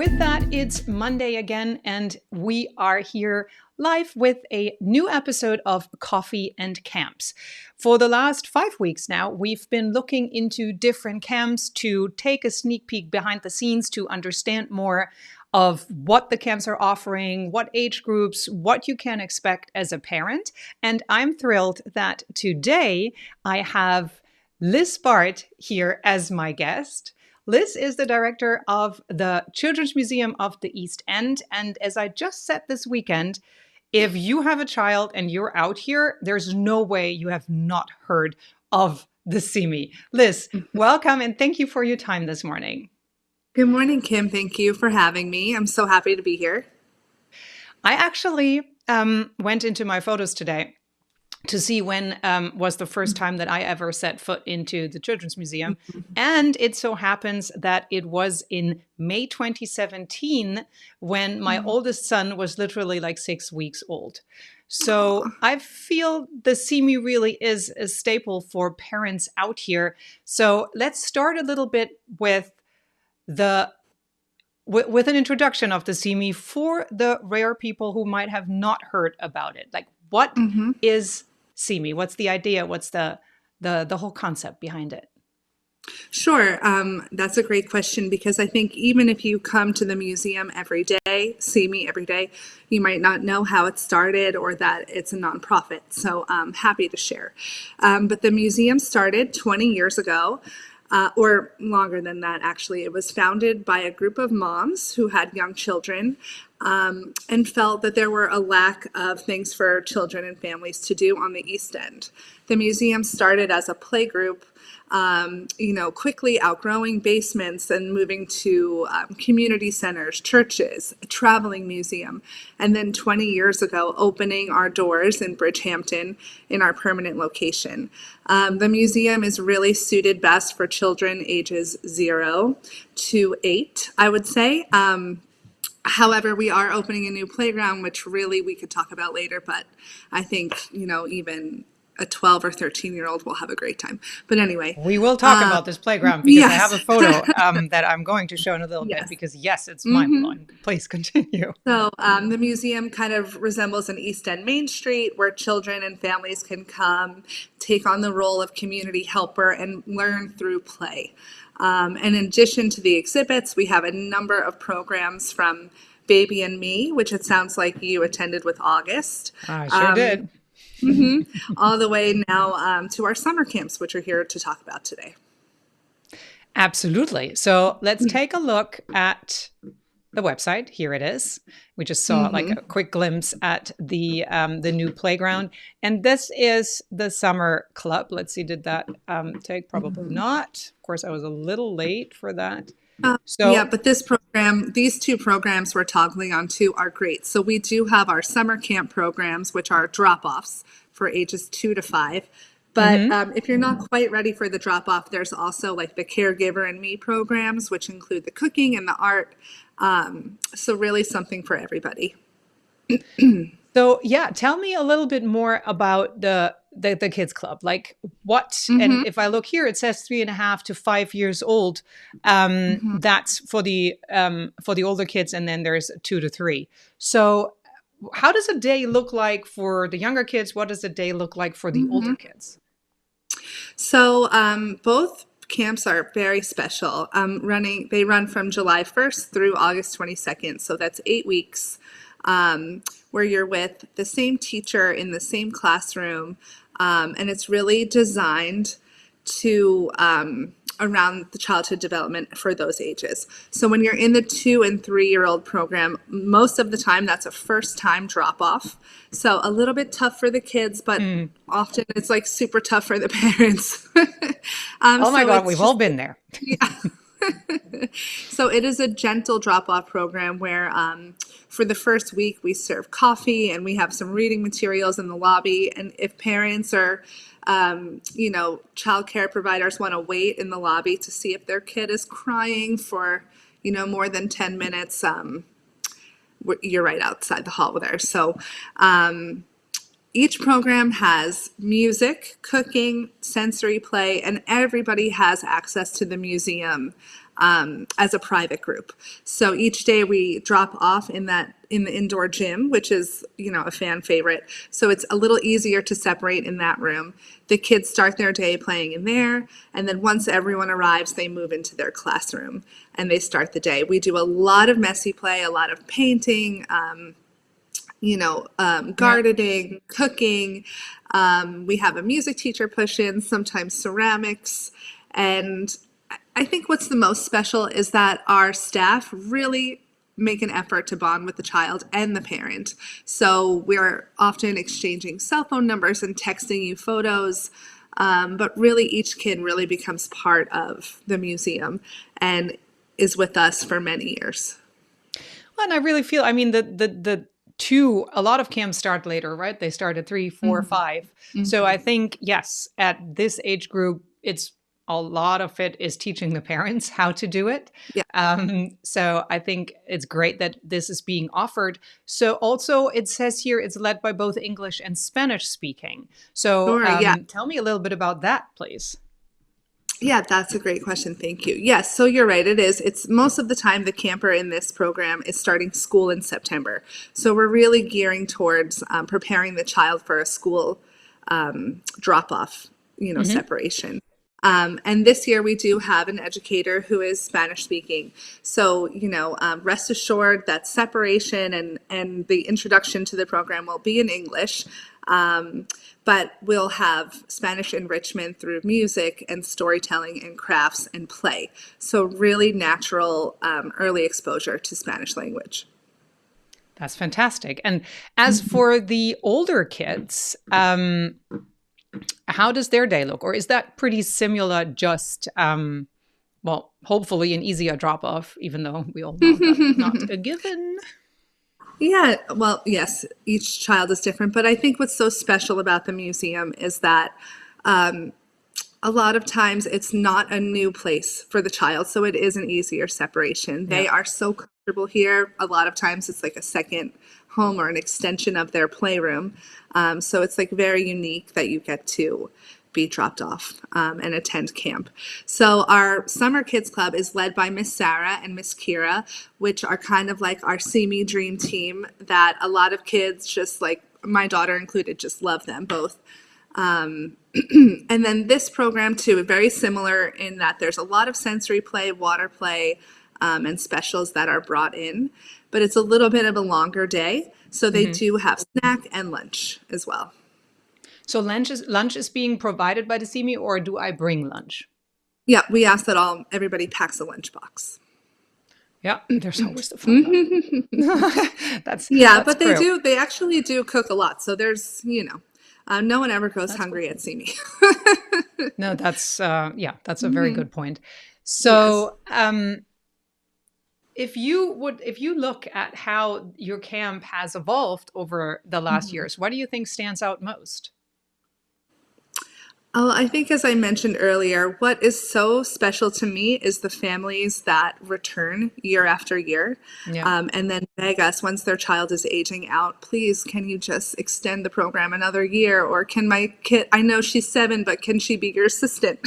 with that, it's Monday again, and we are here live with a new episode of Coffee and Camps. For the last 5 weeks now, we've been looking into different camps to take a sneak peek behind the scenes to understand more of what the camps are offering, what age groups, what you can expect as a parent. And I'm thrilled that today I have Liz Bart here as my guest. Liz is the director of the Children's Museum of the East End. And as I just said this weekend, if you have a child and you're out here, there's no way you have not heard of the CMEE. Liz, welcome and thank you for your time this morning. Good morning, Kim. Thank you for having me. I'm so happy to be here. I actually went into my photos today to see when was the first time that I ever set foot into the Children's Museum. And it so happens that it was in May 2017 when my oldest son was literally like 6 weeks old. So I feel the CMEE really is a staple for parents out here. So let's start a little bit with with an introduction of the CMEE for the rare people who might have not heard about it. Like, what is CMEE? What's the idea? What's the whole concept behind it? Sure. That's a great question because I think even if you come to the museum every day, see me every day, you might not know how it started or that it's a nonprofit. So I'm happy to share. But the museum started 20 years ago. Or longer than that, actually. It was founded by a group of moms who had young children and felt that there were a lack of things for children and families to do on the East End. The museum started as a playgroup, quickly outgrowing basements and moving to community centers, churches, a traveling museum, and then 20 years ago, opening our doors in Bridgehampton in our permanent location. The museum is really suited best for children ages 0 to 8, I would say. However, we are opening a new playground, which really we could talk about later, but I think, even a 12 or 13-year-old will have a great time. But anyway. We will talk about this playground because I have a photo that I'm going to show in a little bit because, yes, it's mind-blowing. Please continue. So the museum kind of resembles an East End Main Street where children and families can come, take on the role of community helper and learn through play. And in addition to the exhibits, we have a number of programs from Baby and Me, which it sounds like you attended with August. I sure did. All the way now to our summer camps, which are here to talk about today. Absolutely. So let's take a look at the website. Here it is. We just saw like a quick glimpse at the new playground. And this is the summer club. Let's see, did that take? Probably not. Of course, I was a little late for that. But these two programs we're toggling on to are great. So we do have our summer camp programs, which are drop-offs for ages 2 to 5. But if you're not quite ready for the drop-off, there's also like the Caregiver and Me programs, which include the cooking and the art. So really something for everybody. So tell me a little bit more about the kids club. Like what? And if I look here, it says 3.5 to 5 years old. That's for the older kids, and then there's 2 to 3. So how does a day look like for the younger kids? What does a day look like for the older kids? So both camps are very special. They run from July 1st through August 22nd. So that's 8 weeks. Where you're with the same teacher in the same classroom, and it's really designed to around the childhood development for those ages. So when you're in the 2 and 3-year-old program, most of the time that's a first-time drop-off. So a little bit tough for the kids, but often it's like super tough for the parents. Oh my God, we've all been there. Yeah. So it is a gentle drop-off program where for the first week we serve coffee and we have some reading materials in the lobby. And if parents or, child care providers want to wait in the lobby to see if their kid is crying for, more than 10 minutes, you're right outside the hall there. So each program has music, cooking, sensory play, and everybody has access to the museum as a private group. So each day we drop off in the indoor gym, which is, a fan favorite. So it's a little easier to separate in that room. The kids start their day playing in there, and then once everyone arrives, they move into their classroom and they start the day. We do a lot of messy play, a lot of painting, Yeah. gardening, cooking. We have a music teacher push in, sometimes ceramics. And I think what's the most special is that our staff really make an effort to bond with the child and the parent. So we're often exchanging cell phone numbers and texting you photos. But really, each kid really becomes part of the museum and is with us for many years. Well, and I really feel, the a lot of camps start later, right? They start at 3, 4, 5. So I think, yes, at this age group, it's a lot of it is teaching the parents how to do it. Yeah, So I think it's great that this is being offered. So also it says here it's led by both English and Spanish speaking. So sure. Yeah. tell me a little bit about that, please. Yeah, that's a great question. Thank you. Yes, so you're right. It is. It's most of the time the camper in this program is starting school in September. So we're really gearing towards preparing the child for a school drop off, separation. And this year we do have an educator who is Spanish speaking. So, rest assured that separation and the introduction to the program will be in English. But we'll have Spanish enrichment through music and storytelling and crafts and play. So really natural early exposure to Spanish language. That's fantastic. And as for the older kids, how does their day look? Or is that pretty similar, just, hopefully an easier drop off, even though we all know that's not a given? Yeah, well, yes, each child is different, but I think what's so special about the museum is that a lot of times it's not a new place for the child, so it is an easier separation. They Yeah. are so comfortable here. A lot of times it's like a second home or an extension of their playroom. So it's like very unique that you get to be dropped off and attend camp. So our Summer Kids Club is led by Miss Sarah and Miss Kira, which are kind of like our CME dream team that a lot of kids, just like my daughter included, just love them both. And then this program too, very similar in that there's a lot of sensory play, water play, and specials that are brought in, but it's a little bit of a longer day. So they do have snack and lunch as well. So lunch is being provided by the CME, or do I bring lunch? Yeah, we ask that everybody packs a lunchbox. Yeah, there's always the fun part. Yeah, That's but they true. do. They actually do cook a lot. So there's, no one ever goes That's hungry cool. at CME. No, that's a very good point. Yes. So, if you look at how your camp has evolved over the last years, what do you think stands out most? Oh, I think as I mentioned earlier, what is so special to me is the families that return year after year, Yeah. and then beg us once their child is aging out, please, can you just extend the program another year? Or can my kid, I know she's 7, but can she be your assistant?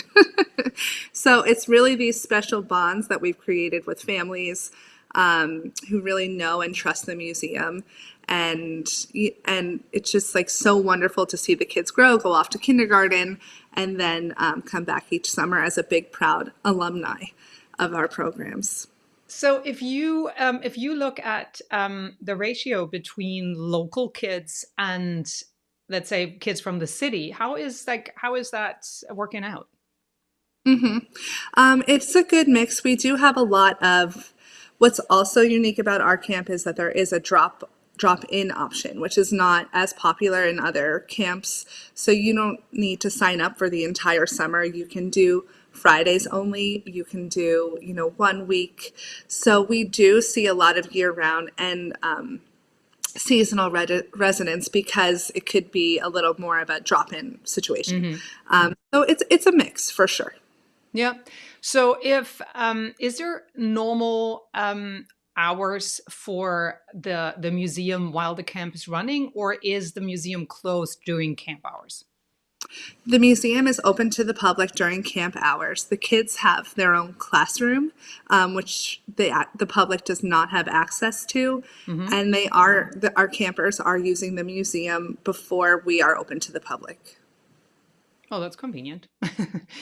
So it's really these special bonds that we've created with families who really know and trust the museum. And it's just like so wonderful to see the kids grow, go off to kindergarten, and then come back each summer as a big proud alumni of our programs. So if you look at the ratio between local kids and, let's say, kids from the city, how is that working out? It's a good mix. We do have a lot of what's also unique about our camp is that there is a drop in option, which is not as popular in other camps. So you don't need to sign up for the entire summer. You can do Fridays only. You can do, 1 week. So we do see a lot of year round and seasonal residents because it could be a little more of a drop in situation. So it's a mix for sure. Yeah. So if is there normal hours for the museum while the camp is running, or is the museum closed during camp hours? The museum is open to the public during camp hours. The kids have their own classroom, which the public does not have access to, and our campers are using the museum before we are open to the public. Oh, that's convenient.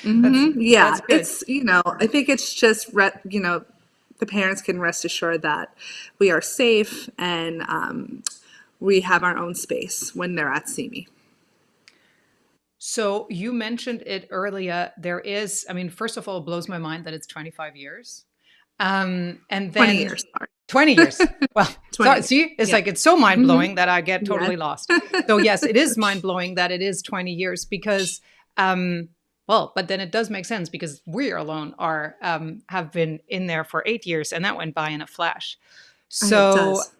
Yeah, That's good. it's, I think it's just, the parents can rest assured that we are safe and we have our own space when they're at CME. So you mentioned it earlier. There is, I mean, first of all, it blows my mind that it's 25 years. And 20 then years, sorry. 20 years. Well, 20. see, it's Yeah. like, it's so mind blowing that I get totally Yes. lost. So yes, it is mind blowing that it is 20 years because, well, but then it does make sense because we alone have been in there for 8 years and that went by in a flash. It So, does.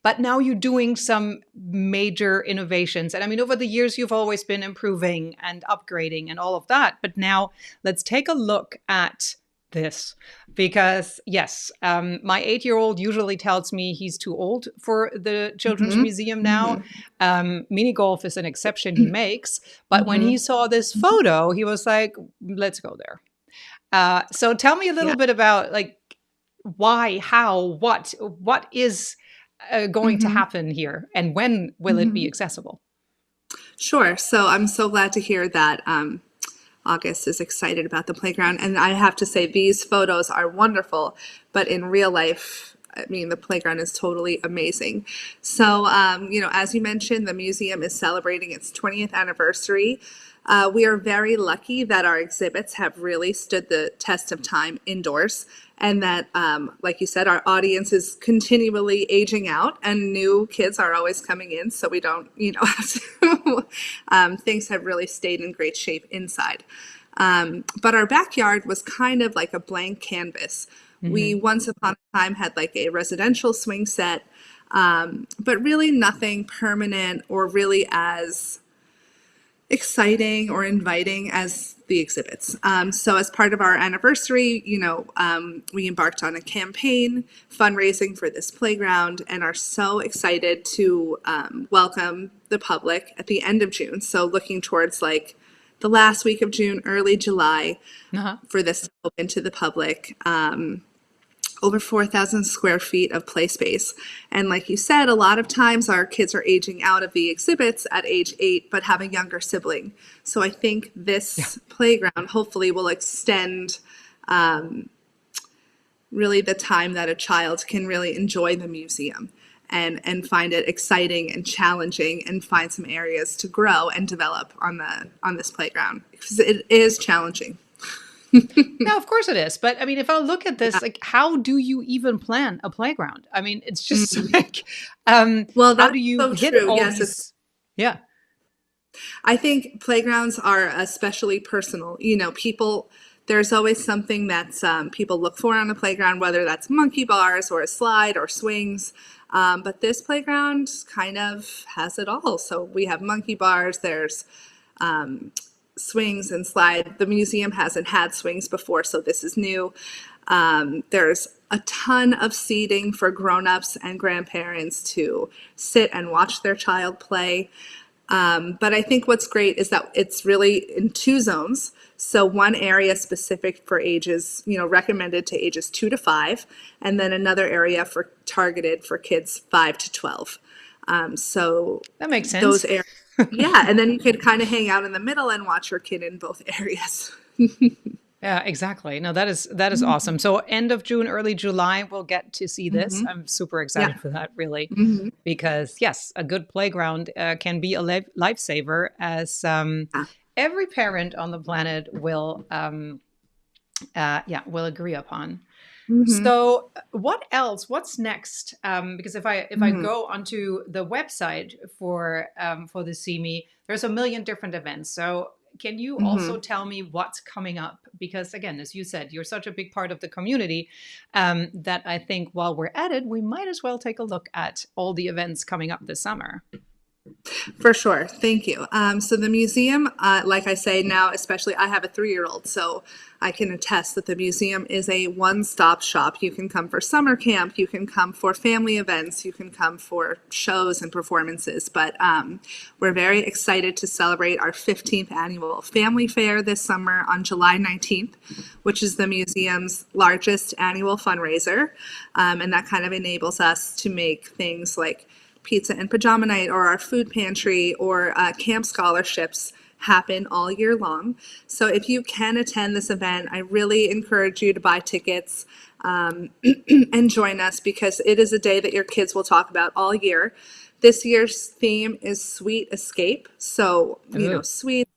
but now you're doing some major innovations. And I mean, over the years, you've always been improving and upgrading and all of that. But now let's take a look at this because, yes, my 8-year-old usually tells me he's too old for the Children's Museum now. Mini golf is an exception he makes. But when he saw this photo, he was like, let's go there. So tell me a little bit about like, why, how, what is going to happen here, and when will it be accessible? Sure. So I'm so glad to hear that August is excited about the playground. And I have to say, these photos are wonderful, but in real life, I mean, the playground is totally amazing. So, as you mentioned, the museum is celebrating its 20th anniversary. We are very lucky that our exhibits have really stood the test of time indoors, and that, like you said, our audience is continually aging out and new kids are always coming in, so we don't, have to, things have really stayed in great shape inside. But our backyard was kind of like a blank canvas. We once upon a time had like a residential swing set, but really nothing permanent or really as exciting or inviting as the exhibits. So as part of our anniversary, we embarked on a campaign fundraising for this playground and are so excited to welcome the public at the end of June. So looking towards like the last week of June, early July, for this to open to the public. Over 4,000 square feet of play space. And like you said, a lot of times our kids are aging out of the exhibits at age 8, but have a younger sibling. So I think this playground hopefully will extend really the time that a child can really enjoy the museum and find it exciting and challenging and find some areas to grow and develop on this playground, because it is challenging. Yeah, of course it is. But I mean, if I look at this, like, how do you even plan a playground? I mean, it's just like, Well, how that's do you so hit true. all Yes, these? Yeah. I think playgrounds are especially personal. There's always something that's people look for on a playground, whether that's monkey bars or a slide or swings. But this playground kind of has it all. So we have monkey bars, there's swings and slide. The museum hasn't had swings before, so this is new. There's a ton of seating for grown-ups and grandparents to sit and watch their child play. But I think what's great is that it's really in 2 zones. So one area specific for ages, recommended to ages 2 to 5, and then another area targeted for kids 5 to 12. So That makes sense. those areas. Yeah, and then you could kind of hang out in the middle and watch your kid in both areas. Yeah, exactly. No, that is awesome. So end of June, early July, we'll get to see this. I'm super excited for that, really, because yes, a good playground can be a lifesaver, as every parent on the planet will agree upon. So what else? What's next? Because if I go onto the website for the CME, there's a million different events. So can you also tell me what's coming up? Because again, as you said, you're such a big part of the community that I think while we're at it, we might as well take a look at all the events coming up this summer. For sure. Thank you. So the museum, like I say now, especially I have a 3-year-old, so I can attest that the museum is a one-stop shop. You can come for summer camp, you can come for family events, you can come for shows and performances. But we're very excited to celebrate our 15th annual family fair this summer on July 19th, which is the museum's largest annual fundraiser. And that kind of enables us to make things like pizza and pajama night or our food pantry or camp scholarships happen all year long. So if you can attend this event, I really encourage you to buy tickets and join us, because it is a day that your kids will talk about all year. This year's theme is Sweet Escape. So, Ooh. sweet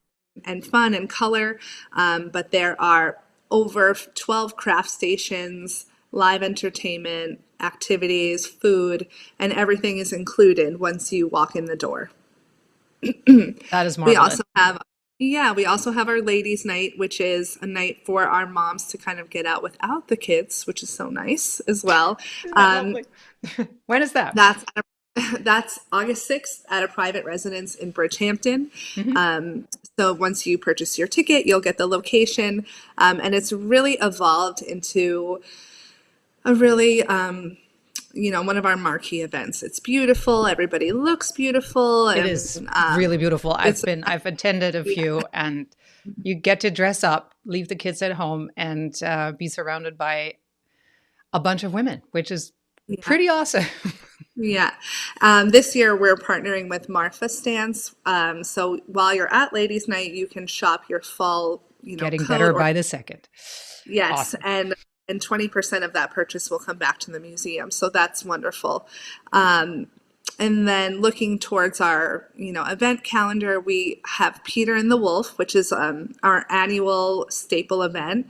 and fun and color, but there are over 12 craft stations, live entertainment, activities, food, and everything is included once you walk in the door. That is We marvelous. also have, yeah, we also have our ladies' night, which is a night for our moms to kind of get out without the kids, which is so nice as well. Isn't that Um, lovely? When is that? that's that's August 6th at a private residence in Bridgehampton. Hmm. So once you purchase your ticket, you'll get the location, and it's really evolved into a really one of our marquee events. It's beautiful. Everybody looks beautiful, It and is really beautiful. it's I've attended a yeah, few, and you get to dress up, leave the kids at home, and be surrounded by a bunch of women, which is yeah, pretty awesome. yeah. This year we're partnering with Marfa Stance. So while you're at Ladies Night, you can shop your fall, Getting coat better or by the second. yes, Awesome. and 20% of that purchase will come back to the museum. So that's wonderful. Um, and then looking towards our, event calendar, we have Peter and the Wolf, which is our annual staple event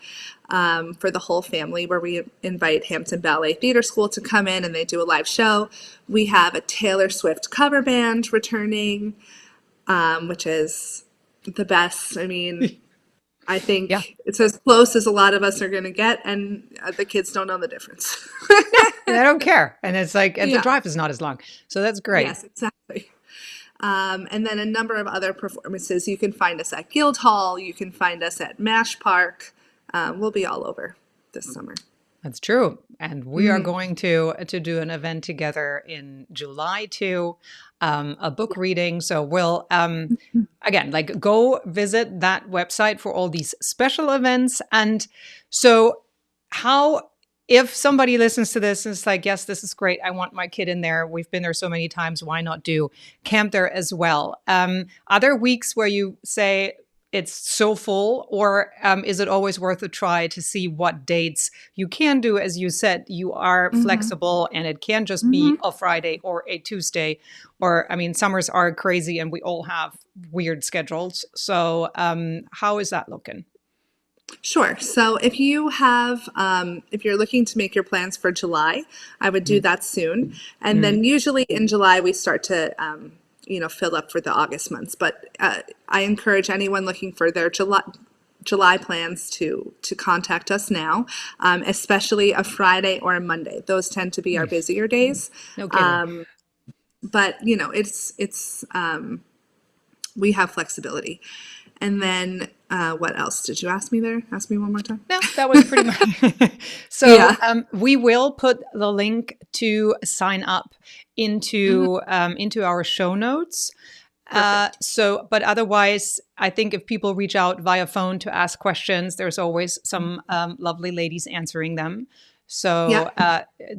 for the whole family, where we invite Hampton Ballet Theater School to come in and they do a live show. We have a Taylor Swift cover band returning, which is the best. I mean, I Yeah. think it's as close as a lot of us are going to get, and the kids don't know the difference. And I don't care. And it's like, and the Yeah, drive is not as long. So that's great. yes, exactly. And then a number of other performances. You can find us at Guildhall. You can find us at Mash Park. We'll be all over this summer. That's true. And we are going to do an event together in July too, a book reading. So we'll again, like, go visit that website for all these special events. And so how, if somebody listens to this and it's like, yes, this is great, I want my kid in there. We've been there so many times. Why not do camp there as well? Are there weeks where you say it's so full, or is it always worth a try to see what dates you can do? As you said, you are flexible, and it can just be a Friday or a Tuesday. Or, I mean, summers are crazy and we all have weird schedules. So, how is that looking? Sure. So if you're looking to make your plans for July, I would do that soon. And Mm. then usually in July, we start to, fill up for the August months. But I encourage anyone looking for their July plans to contact us now, especially a Friday or a Monday. Those tend to be our busier days. No kidding. But we have flexibility. And then what else did you ask me there? Ask me one more time. No, that was pretty much. So Yeah. we will put the link to sign up into our show notes. Perfect. But otherwise, I think if people reach out via phone to ask questions, there's always some lovely ladies answering them. Yeah. So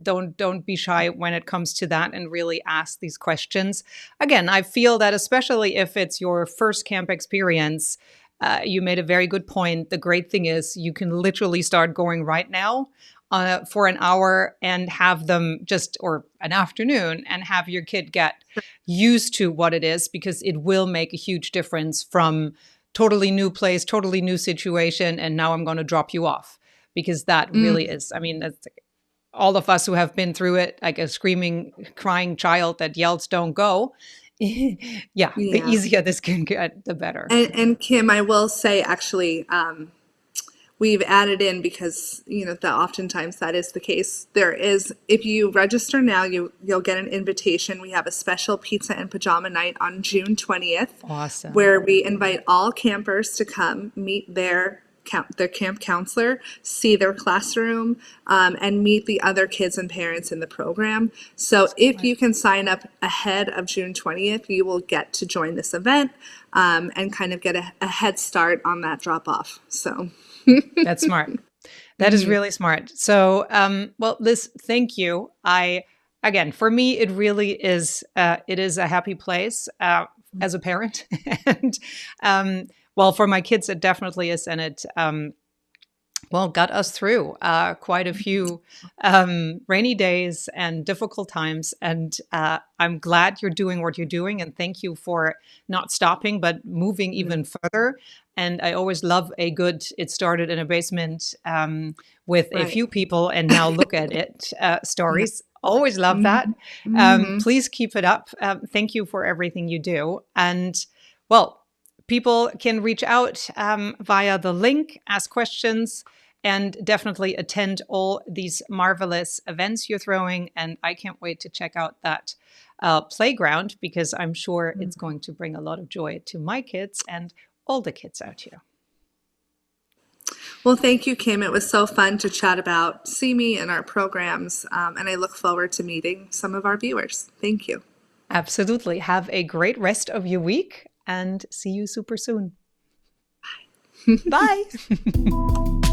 don't be shy when it comes to that, and really ask these questions. Again, I feel that especially if it's your first camp experience, you made a very good point. The great thing is you can literally start going right now for an hour and have them or an afternoon, and have your kid get used to what it is, because it will make a huge difference from totally new place, totally new situation, and now I'm going to drop you off. Because that really is, I mean, that's all of us who have been through it, like a screaming, crying child that yells, don't go. Yeah, the Yeah. easier this can get, the better. And Kim, I will say actually, we've added in, because that oftentimes that is the case. There is, if you register now, you'll get an invitation. We have a special pizza and pajama night on June 20th. Awesome. Where we invite all campers to come meet their camp counselor, see their classroom, and meet the other kids and parents in the program. So if you can sign up ahead of June 20th, you will get to join this event and kind of get a head start on that drop off. So that's smart. That is really smart. So, well, Liz, thank you. Again, for me, it really is, it is a happy place as a parent. And well, for my kids, it definitely is. And it, well, got us through quite a few rainy days and difficult times. And I'm glad you're doing what you're doing. And thank you for not stopping, but moving even further. And I always love a good, it started in a basement with a few people and now look at it stories. Always love that. Please keep it up. Thank you for everything you do. And well, people can reach out via the link, ask questions, and definitely attend all these marvelous events you're throwing. And I can't wait to check out that playground, because I'm sure it's going to bring a lot of joy to my kids and all the kids out here. Well, thank you, Kim. It was so fun to chat about CMEE and our programs, and I look forward to meeting some of our viewers. Thank you. Absolutely. Have a great rest of your week and see you super soon. Bye. Bye.